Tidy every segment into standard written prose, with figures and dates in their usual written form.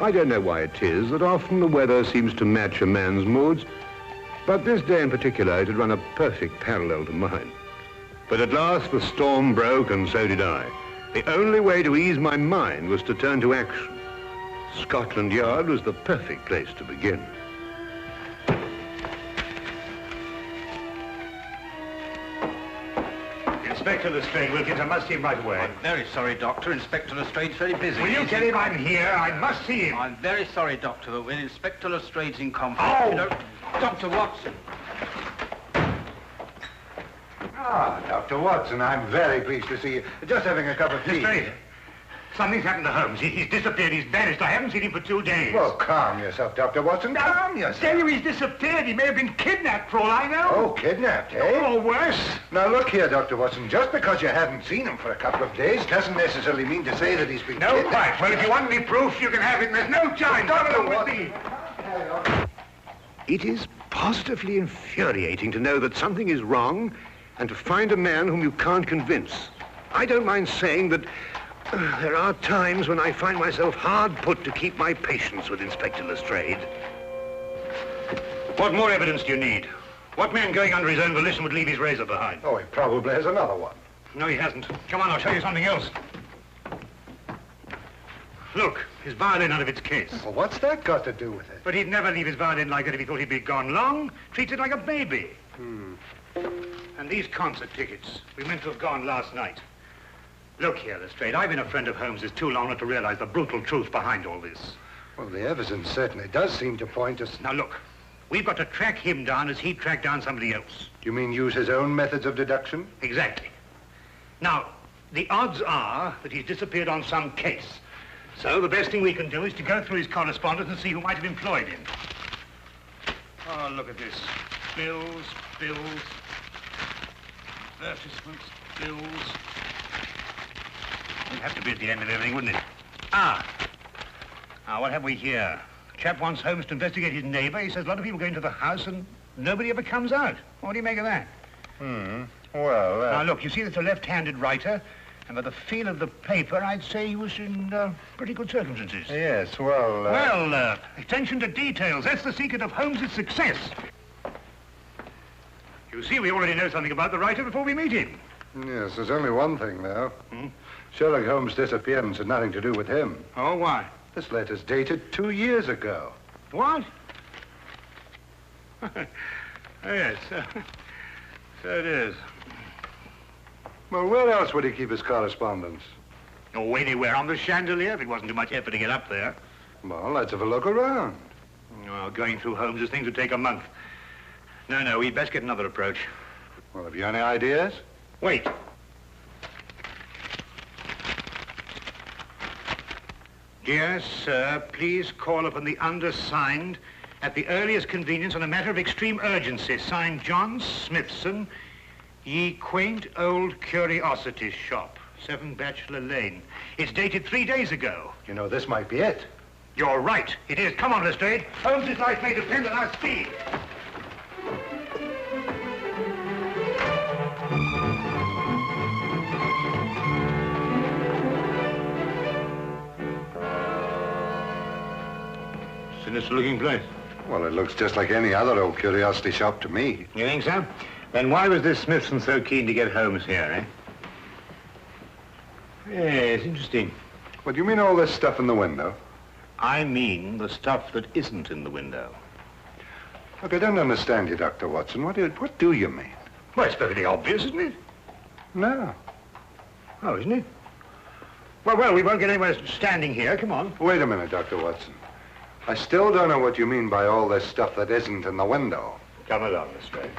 I don't know why it is that often the weather seems to match a man's moods, but this day in particular it had run a perfect parallel to mine. But at last the storm broke, and so did I. The only way to ease my mind was to turn to action. Scotland Yard was the perfect place to begin. Inspector Lestrade, Wilkins, I must see him right away. I'm very sorry, Doctor. Inspector Lestrade's very busy. Will you tell him I'm here? I must see him. I'm very sorry, Doctor, but when Inspector Lestrade's in conference, Oh! you know... Dr. Watson. Ah, Dr. Watson, I'm very pleased to see you. Just having a cup of tea. Lestrade, something's happened to Holmes. He's disappeared. He's vanished. I haven't seen him for 2 days. Well, calm yourself, Dr. Watson. Calm yourself. Tell you he's disappeared. He may have been kidnapped for all I know. Oh, kidnapped, eh? Or worse. Now, look here, Dr. Watson. Just because you haven't seen him for a couple of days doesn't necessarily mean to say that he's been No, kidnapped. quite. Well, if you want any proof, you can have it. There's no time. Dr. Come along with Watson. me. It is positively infuriating to know that something is wrong and to find a man whom you can't convince. I don't mind saying that there are times when I find myself hard put to keep my patience with Inspector Lestrade. What more evidence do you need? What man going under his own volition would leave his razor behind? Oh, he probably has another one. No, he hasn't. Come on, I'll show you something else. Look, his violin out of its case. Well, what's that got to do with it? But he'd never leave his violin like that if he thought he'd be gone long. Treats it like a baby. And these concert tickets, we meant to have gone last night. Look here, Lestrade, I've been a friend of Holmes's too long not to realize the brutal truth behind all this. Well, the evidence certainly does seem to point us... Now look, we've got to track him down as he tracked down somebody else. Do you mean use his own methods of deduction? Exactly. Now, the odds are that he's disappeared on some case. So the best thing we can do is to go through his correspondence and see who might have employed him. Oh, look at this. Bills, advertisements, bills. It'd have to be at the end of everything, wouldn't it? Now, what have we here? A chap wants Holmes to investigate his neighbor. He says a lot of people go into the house and nobody ever comes out. What do you make of that? Well, Now, look, you see that's a left-handed writer, and by the feel of the paper, I'd say he was in pretty good circumstances. Yes, well... Well, attention to details. That's the secret of Holmes' success. You see, we already know something about the writer before we meet him. Yes, there's only one thing, though. Sherlock Holmes' disappearance had nothing to do with him. Oh, why? This letter's dated 2 years ago. What? Yes, so it is. Well, where else would he keep his correspondence? Oh, anywhere on the chandelier, if it wasn't too much effort to get up there. Well, let's have a look around. Oh, going through Holmes' things would take a month. No, we'd best get another approach. Well, have you any ideas? Wait. Dear sir, please call upon the undersigned at the earliest convenience on a matter of extreme urgency. Signed, John Smithson, Ye Quaint Old Curiosities Shop, 7 Bachelor Lane. It's dated 3 days ago. You know, this might be it. You're right. It is. Come on, Lestrade. Holmes' life may depend on our speed. Sinister-looking place. Well, it looks just like any other old curiosity shop to me. You think so? Then why was this Smithson so keen to get Holmes here, eh? Yes, interesting. What do you mean all this stuff in the window? I mean the stuff that isn't in the window. Look, I don't understand you, Dr. Watson. What do you mean? Well, it's perfectly obvious, isn't it? No. Oh, isn't it? Well, we won't get anywhere standing here. Come on. Wait a minute, Dr. Watson. I still don't know what you mean by all this stuff that isn't in the window. Come along, Lestrade.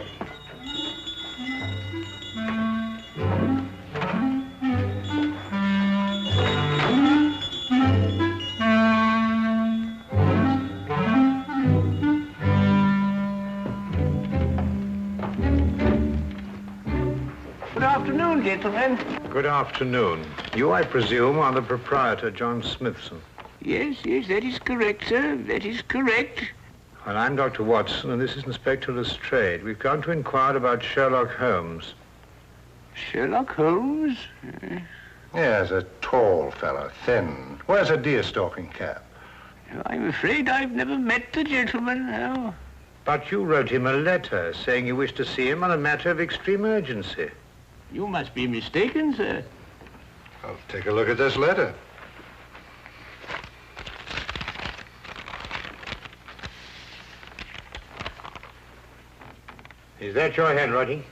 Good afternoon, gentlemen. Good afternoon. You, I presume, are the proprietor, John Smithson. Yes, that is correct, sir. That is correct. Well, I'm Dr. Watson, and this is Inspector Lestrade. We've come to inquire about Sherlock Holmes. Sherlock Holmes? Yes, a tall fellow, thin. Wears a deer-stalking cap. I'm afraid I've never met the gentleman, no. But you wrote him a letter saying you wished to see him on a matter of extreme urgency. You must be mistaken, sir. I'll take a look at this letter. Is that your handwriting?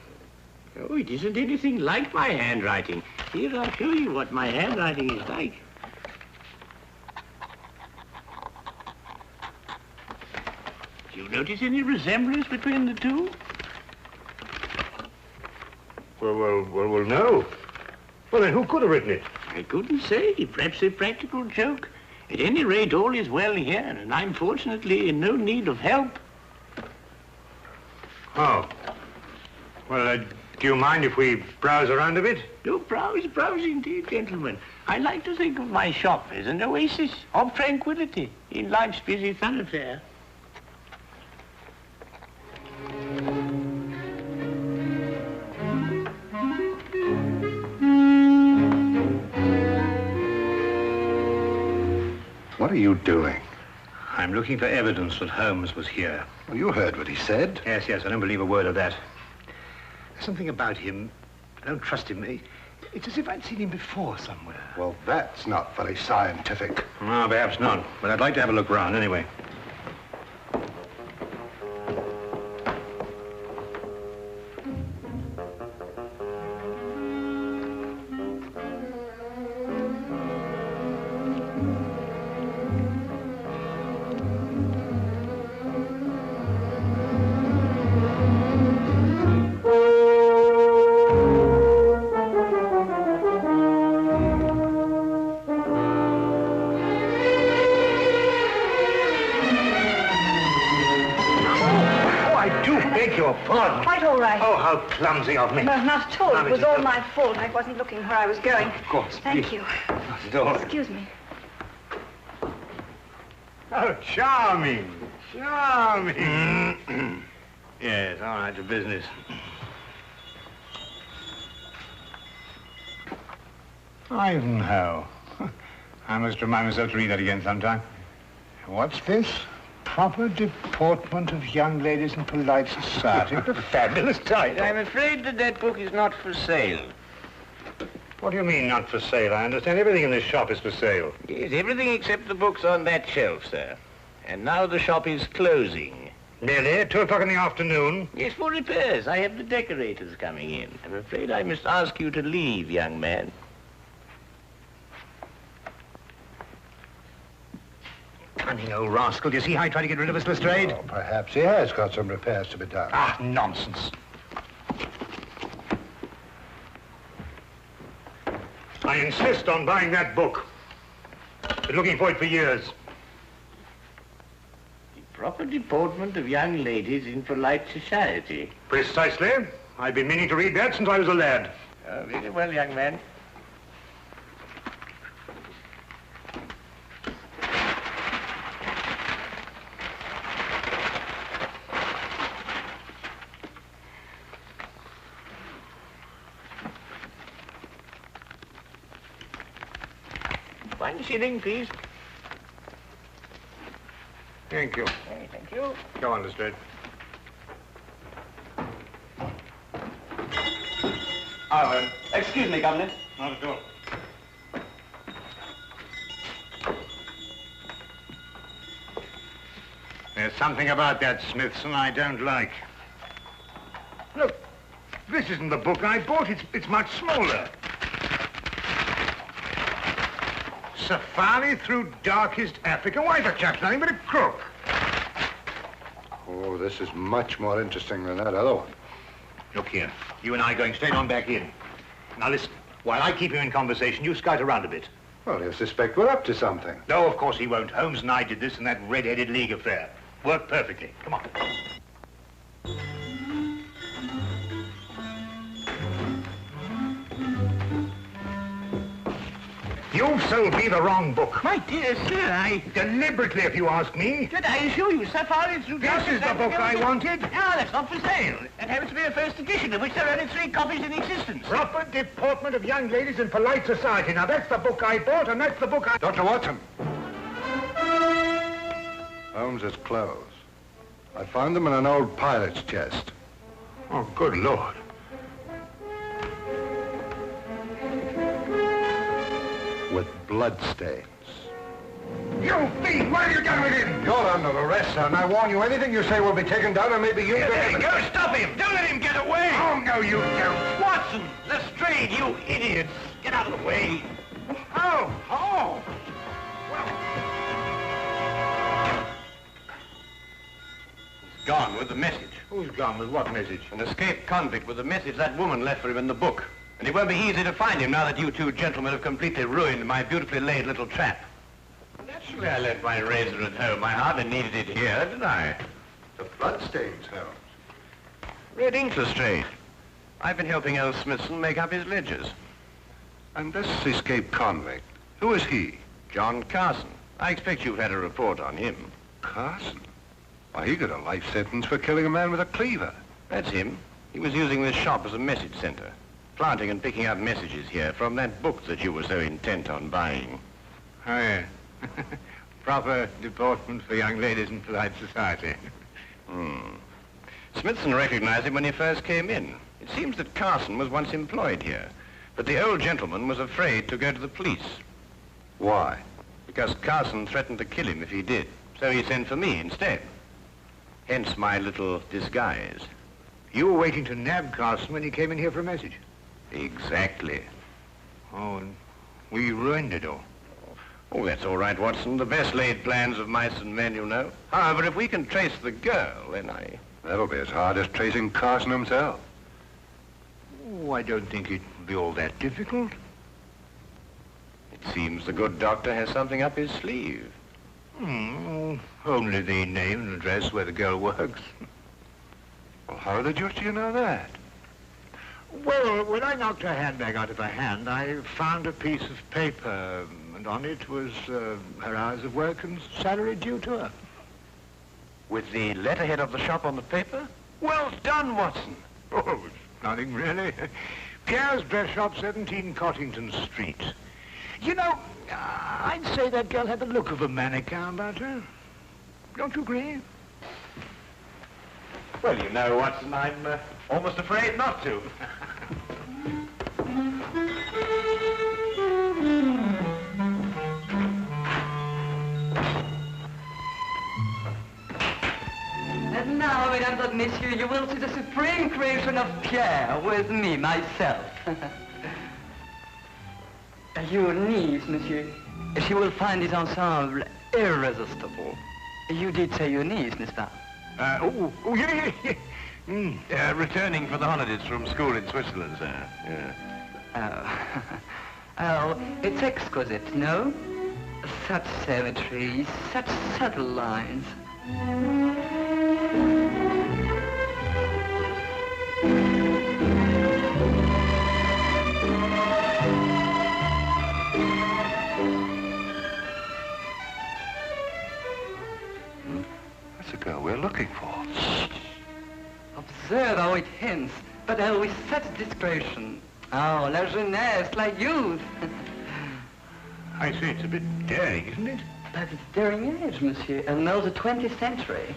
Oh, it isn't anything like my handwriting. Here, I'll show you what my handwriting is like. Do you notice any resemblance between the two? Well, no. Well, then who could have written it? I couldn't say. Perhaps a practical joke. At any rate, all is well here, and I'm fortunately in no need of help. Oh. Well, do you mind if we browse around a bit? No, browse indeed, gentlemen. I like to think of my shop as an oasis of tranquility in life's busy thoroughfare. What are you doing? I'm looking for evidence that Holmes was here. Well, you heard what he said. Yes, I don't believe a word of that. There's something about him. I don't trust him. It's as if I'd seen him before somewhere. Well, that's not very scientific. No, perhaps not. But I'd like to have a look round anyway. Quite all right. Oh, how clumsy of me. No, not at all. It was all my fault. I wasn't looking where I was going. Of course. Thank you. Not at all. Excuse me. Oh, charming. Charming. Yes, all right, to business. Ivanhoe. I must remind myself to read that again sometime. What's this? Proper deportment of young ladies in polite society. What a fabulous title. I'm afraid that book is not for sale. What do you mean, not for sale? I understand everything in this shop is for sale. Yes, everything except the books on that shelf, sir. And now the shop is closing. Nearly? 2 o'clock in the afternoon? Yes, for repairs. I have the decorators coming in. I'm afraid I must ask you to leave, young man. Cunning old rascal. Do you see how he tried to get rid of us, Lestrade? Oh, perhaps he has got some repairs to be done. Ah, nonsense. I insist on buying that book. Been looking for it for years. The proper deportment of young ladies in polite society. Precisely. I've been meaning to read that since I was a lad. Very well, young man. $1 please. Thank you. Thank you. Go on, Lestrade. Excuse me, Governor. Not at all. There's something about that Smithson I don't like. Look, this isn't the book I bought. It's much smaller. Safari through darkest Africa. Why, the chap's nothing but a crook. Oh, this is much more interesting than that other one. Look here. You and I are going straight on back in. Now listen. While I keep you in conversation, you scout around a bit. Well, he'll suspect we're up to something. No, of course he won't. Holmes and I did this in that red-headed league affair. Worked perfectly. Come on. You've sold me the wrong book. My dear sir, I... Deliberately, if you ask me. Did I assure you, Safari through... This is the book I wanted. No, that's not for sale. That happens to be a first edition, of which there are only 3 copies in existence. Proper deportment of young ladies in polite society. Now, that's the book I bought, and that's the book I... Dr. Watson. Holmes's clothes. I found them in an old pilot's chest. Oh, good Lord. With bloodstains. You thief! What have you done with him? You're under arrest, sir, and I warn you, anything you say will be taken down, and maybe you... There you go, stop him! Don't let him get away! Oh, no, you don't. Watson! Lestrade, you idiots! Get out of the way! Oh! He's gone with the message. Who's gone with what message? An escaped convict with the message that woman left for him in the book. And it won't be easy to find him now that you two gentlemen have completely ruined my beautifully laid little trap. Naturally, I left my razor at home. I hardly needed it here, did I? The bloodstains, Holmes. Red ink, Lestrade. I've been helping old Smithson make up his ledgers. And this escaped convict, who is he? John Carson. I expect you've had a report on him. Carson? Why, he got a life sentence for killing a man with a cleaver. That's him. He was using this shop as a message center, planting and picking up messages here from that book that you were so intent on buying. Oh, yeah. Proper deportment for young ladies in polite society. Smithson recognized him when he first came in. It seems that Carson was once employed here, but the old gentleman was afraid to go to the police. Why? Because Carson threatened to kill him if he did, so he sent for me instead. Hence my little disguise. You were waiting to nab Carson when he came in here for a message. Exactly. Oh, and we ruined it all. Oh, that's all right, Watson. The best laid plans of mice and men, you know. However, if we can trace the girl, then That'll be as hard as tracing Carson himself. Oh, I don't think it'd be all that difficult. It seems the good doctor has something up his sleeve. Only the name and address where the girl works. Well, how the deuce do you know that? Well, when I knocked her handbag out of her hand, I found a piece of paper, and on it was her hours of work and salary due to her. With the letterhead of the shop on the paper? Well done, Watson. Oh, it's nothing really. Pierre's dress shop, 17 Cottington Street. You know, I'd say that girl had the look of a mannequin about her. Don't you agree? Well, you know, Watson, I'm almost afraid not to. And now, mesdames and messieurs, you will see the supreme creation of Pierre with me, myself. Your niece, monsieur. She will find this ensemble irresistible. You did say your niece, n'est-ce pas? Yeah. Returning for the holidays from school in Switzerland, sir. Yeah. Oh, it's exquisite, no? Such symmetry, such subtle lines. That's the girl we're looking for. Observe how it hints, but with such discretion. Oh, la jeunesse, la youth. I say it's a bit daring, isn't it? But it's daring age, monsieur, and now the 20th century.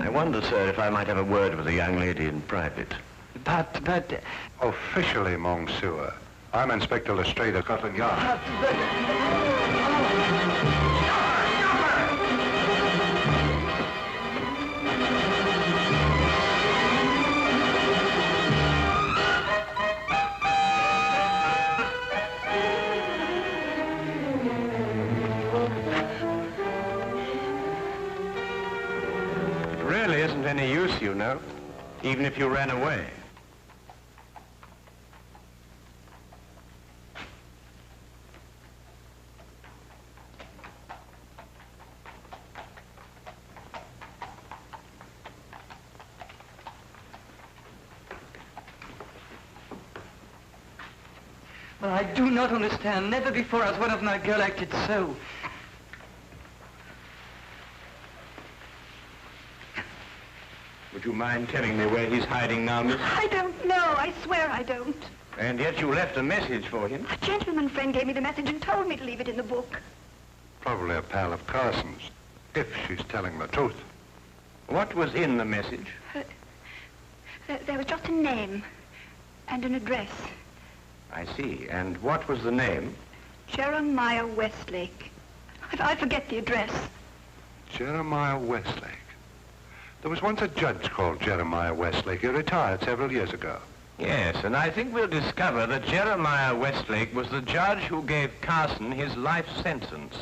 I wonder, sir, if I might have a word with a young lady in private. But... Officially, Monsieur, I'm Inspector Lestrade of Scotland Yard. It really isn't any use, you know, even if you ran away. Well, I do not understand. Never before has one of my girl acted so. Would you mind telling me where he's hiding now, miss? I don't know. I swear I don't. And yet you left a message for him. A gentleman friend gave me the message and told me to leave it in the book. Probably a pal of Carson's, if she's telling the truth. What was in the message? There was just a name and an address. I see. And what was the name? Jeremiah Westlake. I forget the address. Jeremiah Westlake. There was once a judge called Jeremiah Westlake. He retired several years ago. Yes, and I think we'll discover that Jeremiah Westlake was the judge who gave Carson his life sentence.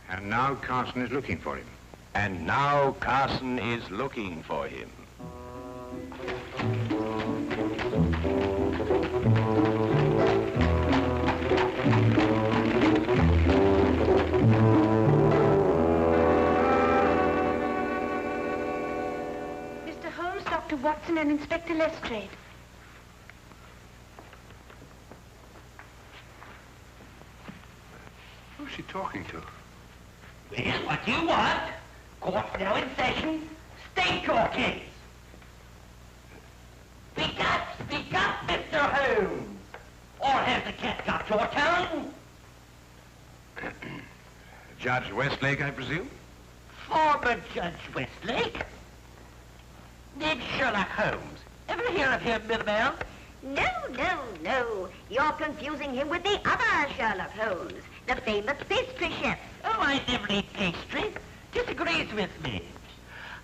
And now Carson is looking for him. And now Carson is looking for him. Mr. Holmes, Dr. Watson, and Inspector Lestrade. Who's she talking to? Well, what do you want? Court's now in session. State your case. Speak up, Mr. Holmes. Or has the cat got your tongue? Judge Westlake, I presume? Former Judge Westlake? Did Sherlock Holmes ever hear of him, Millamel? No. You're confusing him with the other Sherlock Holmes, the famous pastry chef. Oh, I never eat pastry. Disagrees with me.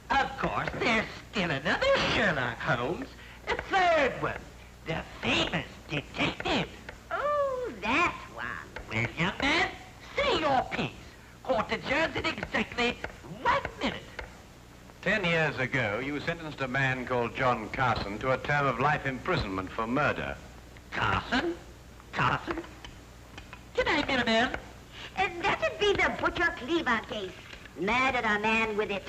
Of course, there's still another Sherlock Holmes, a third one, the famous detective. Oh, that one. Well, young man, say your piece. Court adjourns in exactly 1 minute. 10 years ago, you sentenced a man called John Carson to a term of life imprisonment for murder. Carson? G'day, Millamel. That'd be the Butcher Cleaver case. Murdered a man with it.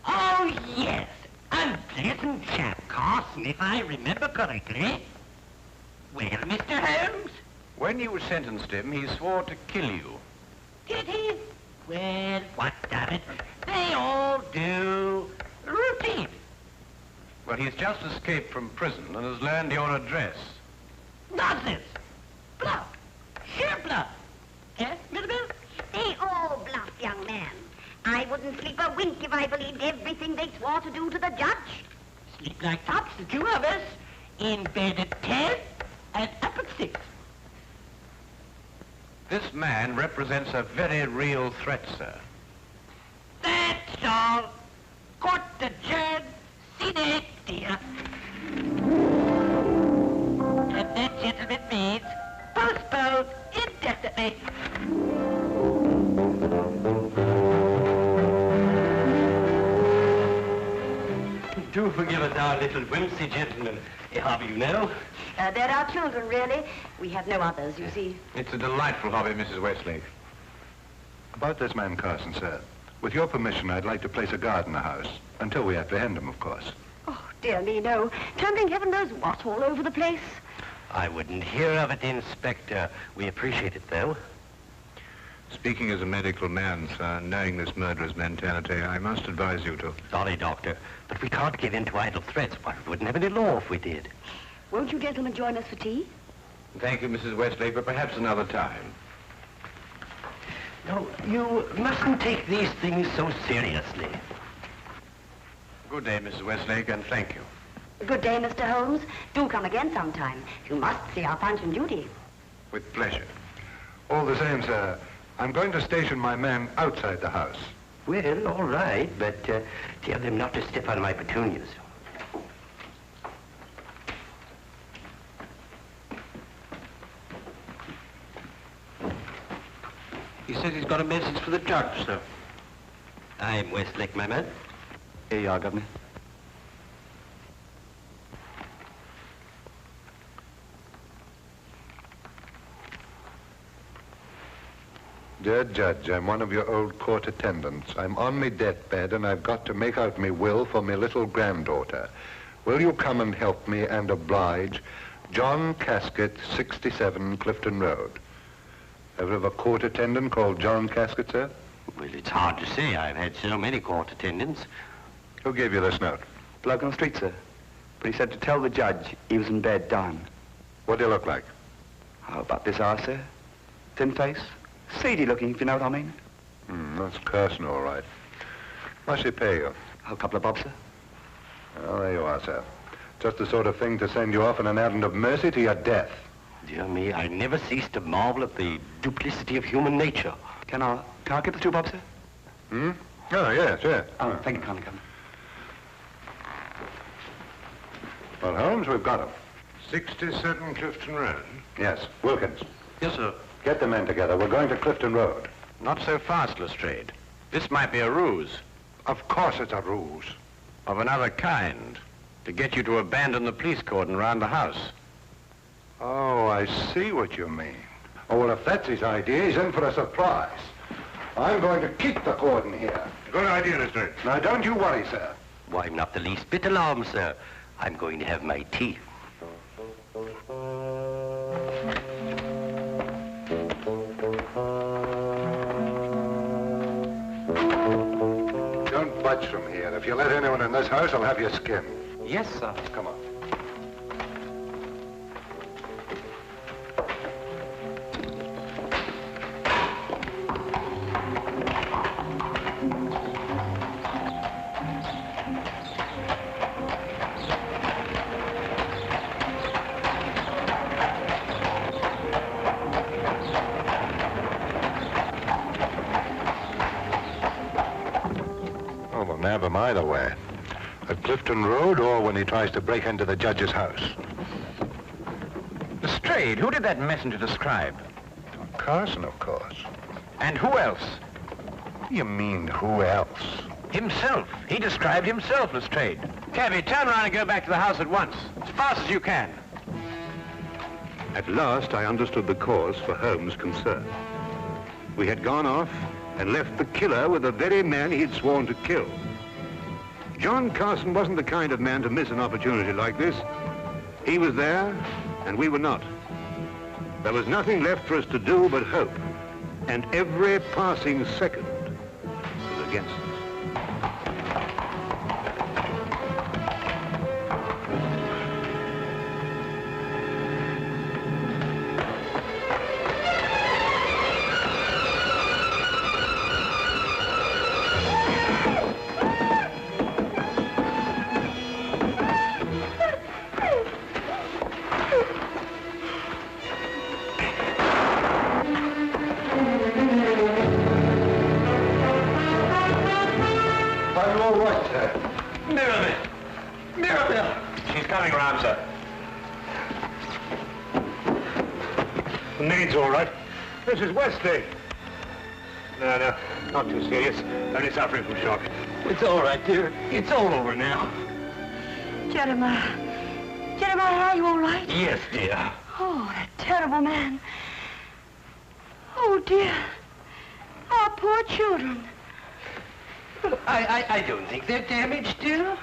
Oh, yes. Unpleasant chap, Carson, if I remember correctly. Well, Mr. Holmes? When you sentenced him, he swore to kill you. Did he? Well, what of it? They all do. Routine. Well, he's just escaped from prison and has learned your address. Nonsense. Bluff. Sheer bluff. Eh, Millamel? They all bluff, young man. I wouldn't sleep a wink if I believed everything they swore to do to the judge. Sleep like tops, the two of us. In bed at 10 and up at 6. This man represents a very real threat, sir. That's all. Court adjourned. Sine die. And that, gentlemen, means postponed indefinitely. Do forgive us our little whimsy, gentlemen. Hobby, you know. They're our children, really. We have no others, you see. It's a delightful hobby, Mrs. Westlake. About this man Carson, sir. With your permission, I'd like to place a guard in the house. Until we apprehend him, of course. Oh, dear me, no. Tumbling heaven knows what all over the place. I wouldn't hear of it, Inspector. We appreciate it, though. Speaking as a medical man, sir, knowing this murderer's mentality, I must advise you to... Sorry, Doctor, but we can't give in to idle threats. Why, we wouldn't have any law if we did. Won't you gentlemen join us for tea? Thank you, Mrs. Westlake, but perhaps another time. No, you mustn't take these things so seriously. Good day, Mrs. Westlake, and thank you. Good day, Mr. Holmes. Do come again sometime. You must see our Punch and Judy. With pleasure. All the same, sir, I'm going to station my men outside the house. Well, all right, but tell them not to step on my petunias. He says he's got a message for the judge, sir. I'm Westlake, my man. Here you are, Governor. Dear Judge, I'm one of your old court attendants. I'm on me deathbed and I've got to make out me will for me little granddaughter. Will you come and help me and oblige? John Casket, 67 Clifton Road. Ever have a court attendant called John Casket, sir? Well, it's hard to say. I've had so many court attendants. Who gave you this note? Bloke on the street, sir. But he said to tell the judge he was in bed dying. What do you look like? How about this eye, sir? Thin face, seedy looking, if you know what I mean. That's Carson, all right. What's he pay you? A couple of bob, sir. Oh, there you are, sir. Just the sort of thing to send you off on an errand of mercy to your death. Dear me, I never cease to marvel at the duplicity of human nature. Can I get the 2 bob, sir? Oh, yes, yes. Oh, thank you kindly, Governor. Well, Holmes, we've got him. 67 Clifton Road. Yes, Wilkins. Yes, sir. Get the men together. We're going to Clifton Road. Not so fast, Lestrade. This might be a ruse. Of course it's a ruse. Of another kind. To get you to abandon the police cordon around the house. Oh, I see what you mean. Oh, well, if that's his idea, he's in for a surprise. I'm going to keep the cordon here. Good idea, Lestrade. Now, don't you worry, sir. Why, I'm not the least bit alarmed, sir. I'm going to have my tea. Don't budge from here. If you let anyone in this house, I'll have your skin. Yes, sir. Come on. Oh, well, nab him either way. At Clifton Road or when he tries to break into the judge's house. Lestrade, who did that messenger describe? Carson, of course. And who else? You mean who else? Himself. He described himself, Lestrade. Cabby, turn around and go back to the house at once. As fast as you can. At last, I understood the cause for Holmes' concern. We had gone off and left the killer with the very man he'd sworn to kill. John Carson wasn't the kind of man to miss an opportunity like this. He was there, and we were not. There was nothing left for us to do but hope, and every passing second was against us. This is Westlake. No, not too serious. Only suffering from shock. It's all right, dear. It's all over now. Jeremiah, are you all right? Yes, dear. Oh, that terrible man. Oh, dear. Our poor children. Well, I don't think they're damaged, dear.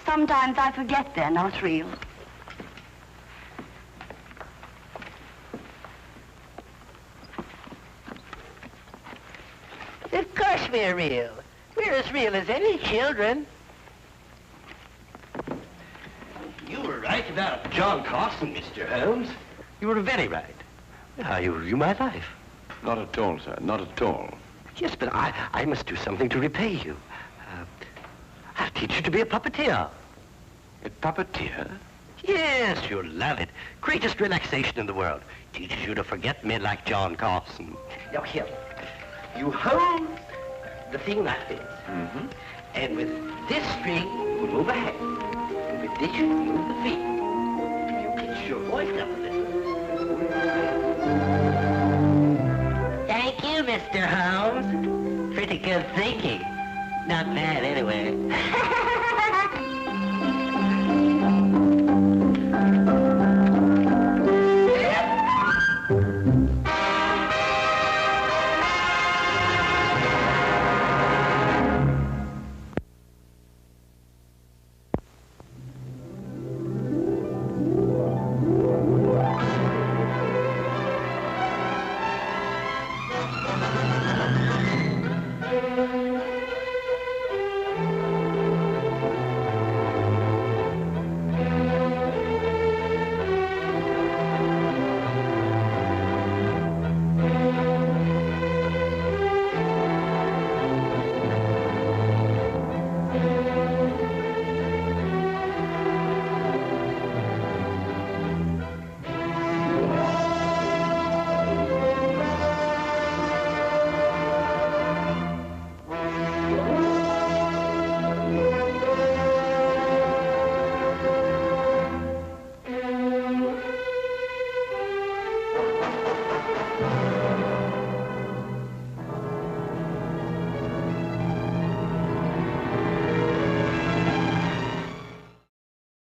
Sometimes I forget they're not real. Of course we're real. We're as real as any children. You were right about John Carson, Mr. Holmes. You were very right. How you ruined my life. Not at all, sir. Not at all. Yes, but I must do something to repay you. I'll teach you to be a puppeteer. A puppeteer? Yes, you'll love it. Greatest relaxation in the world. Teaches you to forget men like John Carson. Now, here. You hold the thing like this. Mm-hmm. And with this string, you move a hand. And with this, you move the feet. You pitch your voice up a little. Thank you, Mr. Holmes. Pretty good thinking. Not bad, anyway.